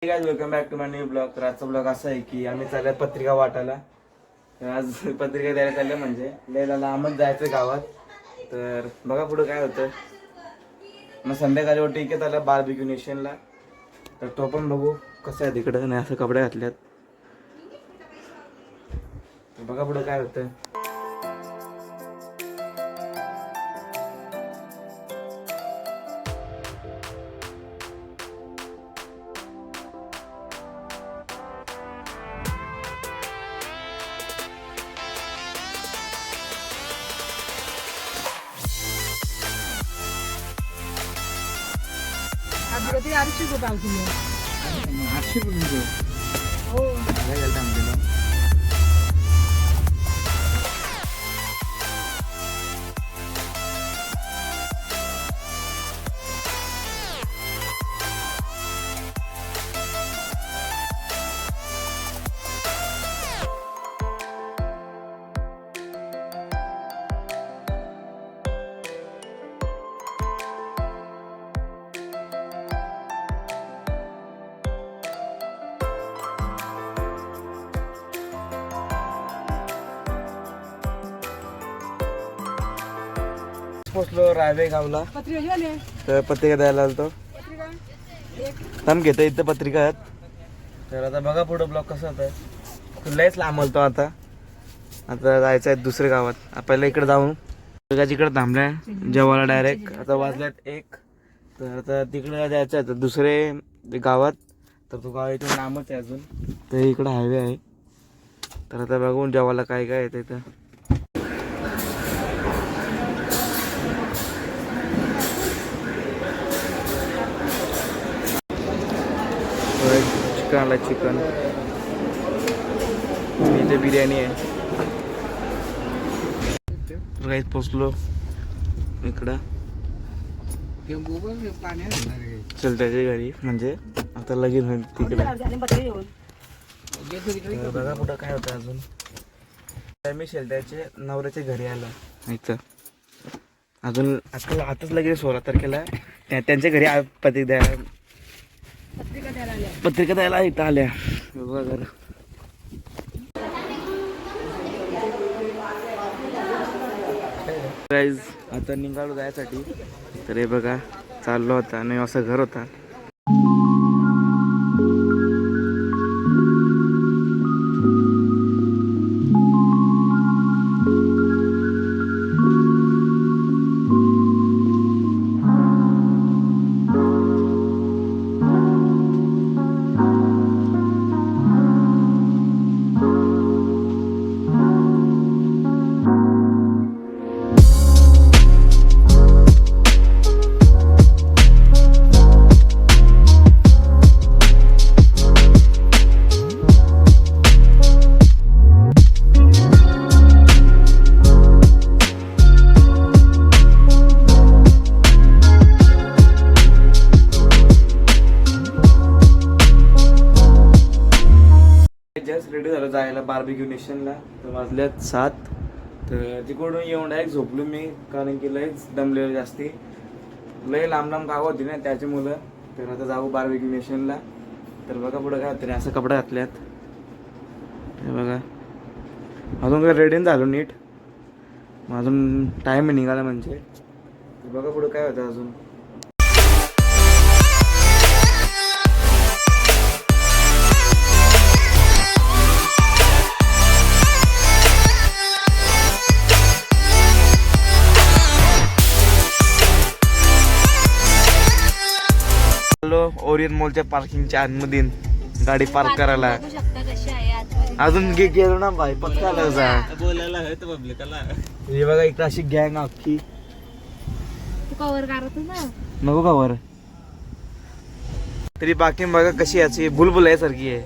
Guys welcome back to my new blog. तर आजचा blog असा आहे की आम्ही चालल्यात पत्रिका वाटायला. तर आज पत्रिका द्यायला चाललं म्हणजे लयला लांबच जायचं गावात. तर बघा पुढं काय होतं. मग संध्याकाळी वाटतं इकडे आला बार्बिक्यू नेशनला. तर तो पण बघू कसं आहे तिकडं. नाही असं कपडे घातल्यात. बघा पुढं काय होतं. ते 800 रुपये पाव किलो. 800 रुपये हो. काय घालता आमच्याला. पोचलो रायवे गावला. पत्रिका झाले. तर पत्रिका द्यायला आलतो. पत्रिका एक थांब घेतो इथं पत्रिका आहेत. तर आता बघा पुढं ब्लॉक कसं होतं. लयच लांब आलतो आता. आता जायचं आहे दुसऱ्या गावात. पहिला इकडे जाऊन इकडे थांबलाय जेवायला डायरेक्ट. आता वाजल्यात 1. तर आता तिकडे जायचं आहे दुसरे गावात. तर तो गाव इथून लांबच आहे अजून. तर इकडं हायवे आहे. तर आता बघून जेवायला काय काय येतं इथं. चिकन आला चिकन. इथे बिर्याणी आहे. राईस पोचलो इकडं चलत्याच्या घरी. म्हणजे आता लगीन होईल तिकडे. बघा कुठं काय होतं अजून. मी शेलत्याचे नवऱ्याच्या घरी आलो इथं. अजून आताच लगेच 16 तारखेला त्यांच्या घरी पत्रिका द्यायला इथं आल्या. बघा जरा गाईज आता निघालो जायसाठी. तर हे बघा चाललो होता आणि असं घर होता. जस्ट रेडी झालं जायला बार्बिक्यू नेशनला. तर वाजल्यात 7. तर तिकडून येऊन डायरेक्ट झोपलो मी. कारण की लयच दमलेलं जास्ती. लय लांब लांब गाव होती ना त्याची मुलं. तर आता जाऊ बार्बिक्यू नेशनला. तर बघा पुढं काय होतं. असं कपडे घातल्यात. हे बघा अजून काय रेडी झालो नीट. अजून टाईम निघाला म्हणजे. बघा पुढं काय होतं अजून. ओरियन मॉलच्या पार्किंगच्या आतमध्ये गाडी पार्क करायला. अजून गेलो ना बाई पक्का बोलायला पब्लिकला. हे बघा इकडे अशी गँग अख्खी. कवर करत ना नको कवर. तरी बाकी बघा कशी याची बुलबुल आहे सारखी आहे.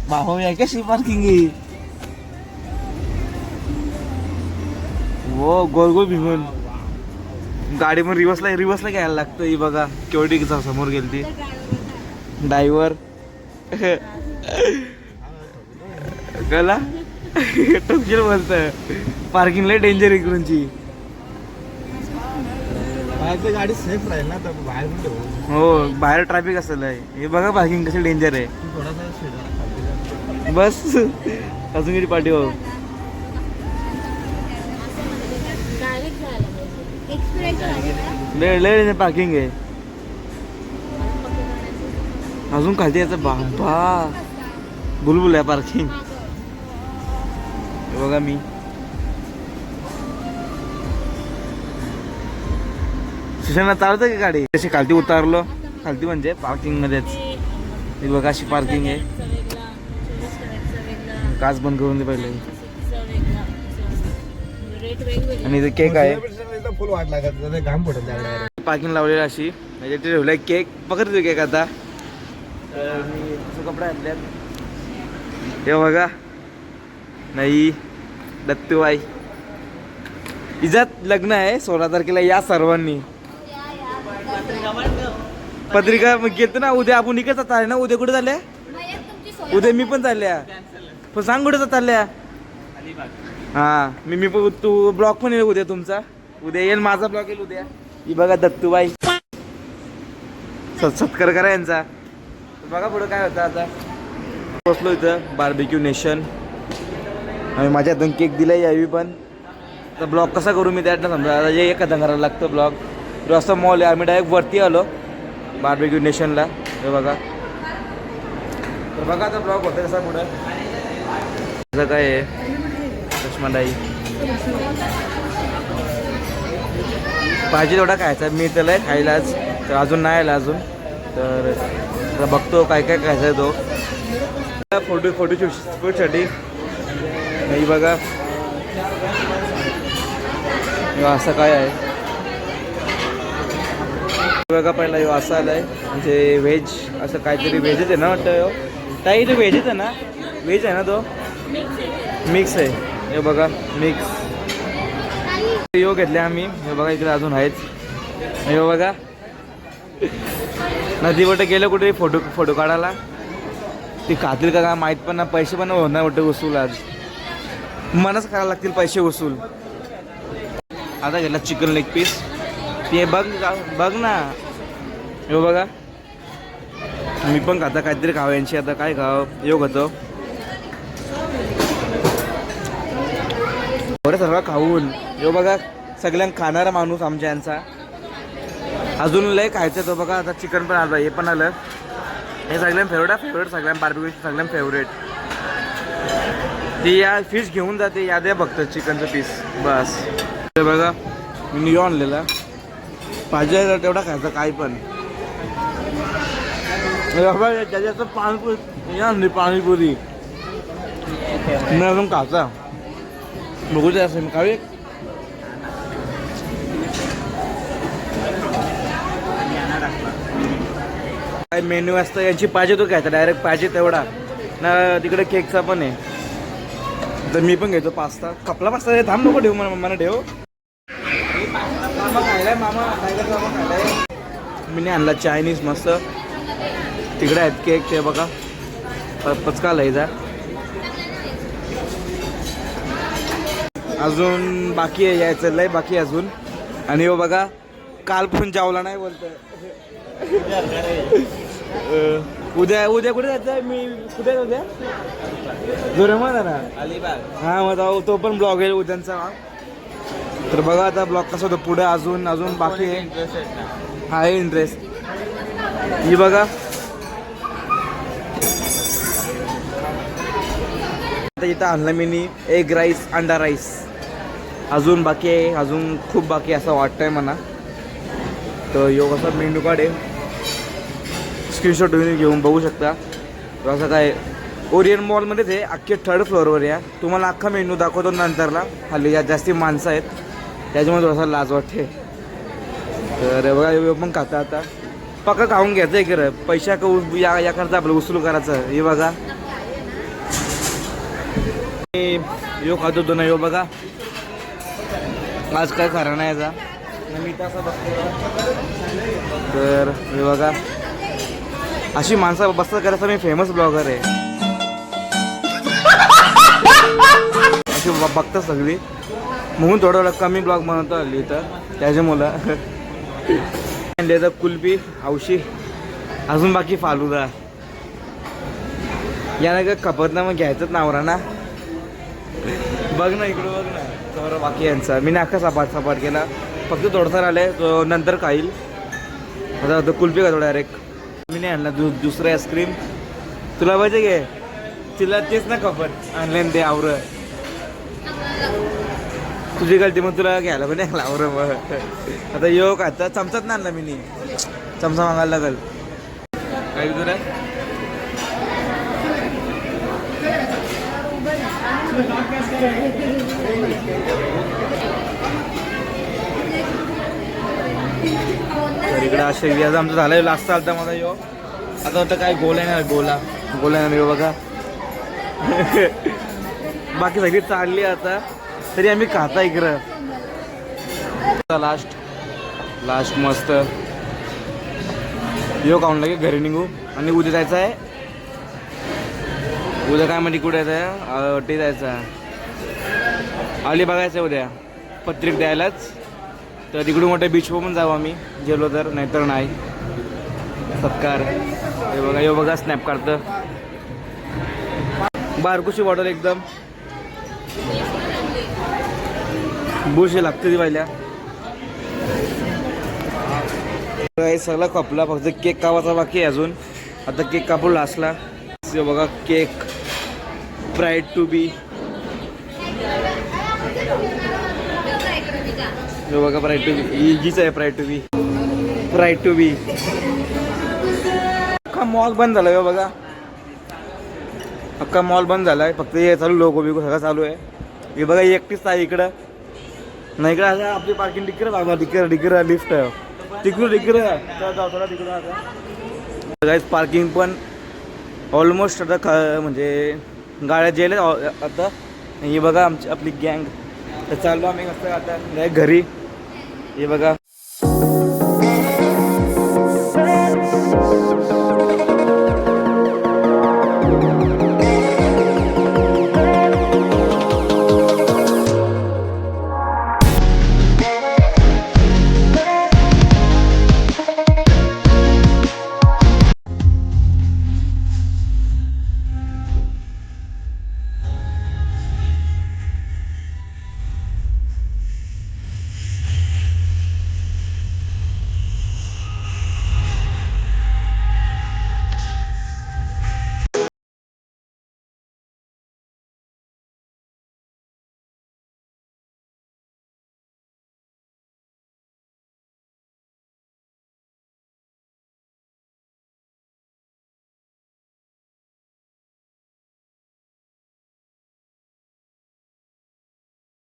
भाऊ आहे कशी पार्किंग आहे. वो गोल गोल भिमून गाडी पण रिवर्सला घ्यायला लागतं. ही बघा केवढी समोर गेली ती ड्रायव्हर. गला टोकशील बोलत. पार्किंग लय डेंजर इकडूनची. बाहेर गाडी सेफ राहील ना तर बाहेर पण ठेवू. हो बाहेर ट्रॅफिक असेल आहे. हे बघा पार्किंग कशी डेंजर आहे. तू थोडासा शेड बस अजून किती पाठी हो. डायरेक्ट जायला पाहिजे. एक्सपिरियन्स लय लय पार्किंग आहे. अजून खाली याचं बाबा बुलबुल आहे पार्किंग. हे बघा मी सुशांना चालतं की गाडी तशी खालती उतारलो. खालती म्हणजे पार्किंग मध्येच. हे बघा अशी पार्किंग आहे. काच बंद करून दे पहिले. आणि इथे केक आहे. फुल वाट लागत घाम पडत त्याकडे. पार्किंग लावलेली अशी म्हणजे ते ठेवलंय केक. पकडतो केक आता. तर मी कपडे आणल्यात. हे बघा नाही दत्तूबाई इजात लग्न आहे 16 तारखेला. या सर्वांनी. पत्रिका मग घेतो ना. उद्या आपण इकडे चालले ना. उद्या कुठे चालल्या. उद्या मी पण चालल्या. पण सांग कुठे चालल्या. हा मी पण तू ब्लॉग पण येईल उद्या तुमचा. उद्या येईल माझा ब्लॉग येईल उद्या. ही बघा दत्तूबाई. सत्कार करा यांचा. बघा पुढं काय होतं आता. बसलो इथं बार्बिक्यू नेशन. आणि माझ्या हातून केक दिलाय यावी पण. तर ब्लॉग कसा करू मी त्यातनं समजा. आता जे एका करायला लागतं ब्लॉग. रस्ता मॉल आहे. आम्ही डायरेक्ट वरती आलो बार्बिक्यू नेशनला. हे बघा. तर बघा आता ब्लॉग होतं कसा पुढं. असं काय आहे चष्मादाई पाहिजे तेवढा खायचा. मी त्याला खायलाच तर अजून नाही आला अजून. तर बघतो काय काय खायचं आहे तो. फोटोशूटसाठी नाही बघा. असं काय आहे बघा. पहिला ह्यो असा आलाय म्हणजे व्हेज. असं काहीतरी व्हेजच आहे ना वाटतं. ताई तो व्हेजच आहे ना. व्हेज आहे ना तो. मिक्स आहे. हे बघा मिक्स. यो घेतले आम्ही. हे बघा इकडे अजून आहेत. हे बघा नदीवर गेलं कुठे फोटो काढायला. ती खातील का माहीत पण ना. पैसे पण होणार वाटतं वसूल. आज मनच करायला लागतील पैसे वसूल. आता घेतला चिकन लेग पीस. ते बघ ना. हे बघा मी पण खाता काहीतरी खावं यांची. आता काय खावं योग होतं. बरं सर्व खाऊन. हे बघा सगळ्यांना खाणारा माणूस आमच्या यांचा. अजून लय खायचं तो बघा. आता चिकन पण आलं. हे पण आलं. हे सगळ्यांना फेवरेट सगळ्यांना बार्बिक्यू सगळ्यांना फेवरेट. ती या फिश घेऊन जाते. याद आहे फक्त चिकनचं पीस बस. हे बघा मी नियो आणलेला. पाहिजे तेवढा खायचा काय पण. त्याच्यात पाणीपुरी मी अजून खायचा. बघू द्या असं मी खावे. काय मेन्यू असतं यांची. पाहिजे तो घ्यायचा डायरेक्ट. पाहिजे तेवढा ना. तिकडे केकचा पण आहे. तर मी पण घेतो पास्ता. कपला पास्ता थांब नको ठेवू. मला ठेव. मामा खायलाय. मामा काय करतो. मामा खायलाय. मी आणला चायनीज मस्त. तिकडे आहेत केक. ते बघा पचका लयचा. अजून बाकी आहे यायचं. लय बाकी अजून. आणि हो बघा काल पण जावला नाही बोलतोय. उद्या कुठे जायचं. मी कुठे उद्या जोरामध्ये ना अलिबाग. हा मग तो पण ब्लॉग आहे उद्यांचा. तर बघा आता ब्लॉग कसा होतो पुढे. अजून बाकी आहे. हा आहे इंटरेस्ट. ही बघा आता इथं आणलं मी एग राईस अंडा राईस. अजून बाकी आहे. अजून खूप बाकी असं वाटतंय मला. तर योग असा मेन्यू कार्ड आहे. स्क्रीनशॉट घेऊन बघू शकता. असं काय ओरियन मॉलमध्येच आहे. अख्खे 3rd फ्लोअरवर या. तुम्हाला अख्खा मेन्यू दाखवतो नंतरला. हल्ली जास्ती माणसं आहेत त्याच्यामुळे थोडासा लाज वाटते. तर बघा हे पण खाता. आता पक्का खाऊन घ्यायचं आहे खरं. पैसा याकरता आपलं उचलू करायचं. हे बघा यो खात होतो ना. यो बघा आज काय खरं नाही याचा. मी तसा बघतो. तर हे बघा अशी माणसं बसता करायचं. मी फेमस ब्लॉगर आहे. अशी बघतात सगळी म्हणून थोडं कमी ब्लॉग बनवतो हल्ली. तर त्याच्यामुळं आणले तर कुल्फी हौशी अजून बाकी फालुदा यानं का खपत ना मग घ्यायचंच नावरा ना बघ ना इकडं बघ ना तर बाकी यांचा मी नाका सपाट केला फक्त थोडंसं आलंय तो नंतर खाईल आता कुल्फी का थोडा डायरेक्ट मी नाही आणला दुसरं आईस्क्रीम तुला पाहिजे घे तिला तेच ना खपत आणलं ते आवर तुझी गलती मग तुला घ्यायला पण नाही आवर मग आता योग आता चमचाच ना आणला मी चमचा मागायला लागल काय तुला तर इकडं असे व्याज आमचं झालं लास्ट चालतं माझा यो आता वाटतं काय गोल आहे ना गोला आहे ना यो बघा बाकी सगळी चालली आता तरी आम्ही खाता इकडं लास्ट मस्त यो खाऊन लागे घरी निघू आणि उद्या जायचं आहे उद्या काय म्हणजे कुठे जायचं आहे ते जायचं आहे आली बघायचं उद्या पत्रिक द्यायलाच तर तिकडून मोठ्या बीचवर पण जाऊ आम्ही गेलो तर नाहीतर नाही सत्कार हे बघा स्नॅप काढतं बारकुशी बॉटल एकदम बुरशी लागते ती पहिल्या सगळा कपला फक्त केक कापायचा बाकी आहे अजून आता केक कापून लास्टला बघा केक प्राईड टू बी बघा प्राईड टू बी हीच आहे प्राईड टू बी अख्खा मॉल बंद झाला आहे बघा अख्खा मॉल बंद झाला आहे फक्त हे चालू लोगो बिगो सगळं चालू आहे हे बघा एकटीच आहे इकडं नाही इकडं असं आपली पार्किंग तिकडं बाबा तिकडं लिफ्ट तिकडं थोडा तिकडं आता पार्किंग पण ऑलमोस्ट आता म्हणजे गाड्या जेल आता हे बघा आपली गँग तर चाललो आम्ही कसं आता घरी हे बघा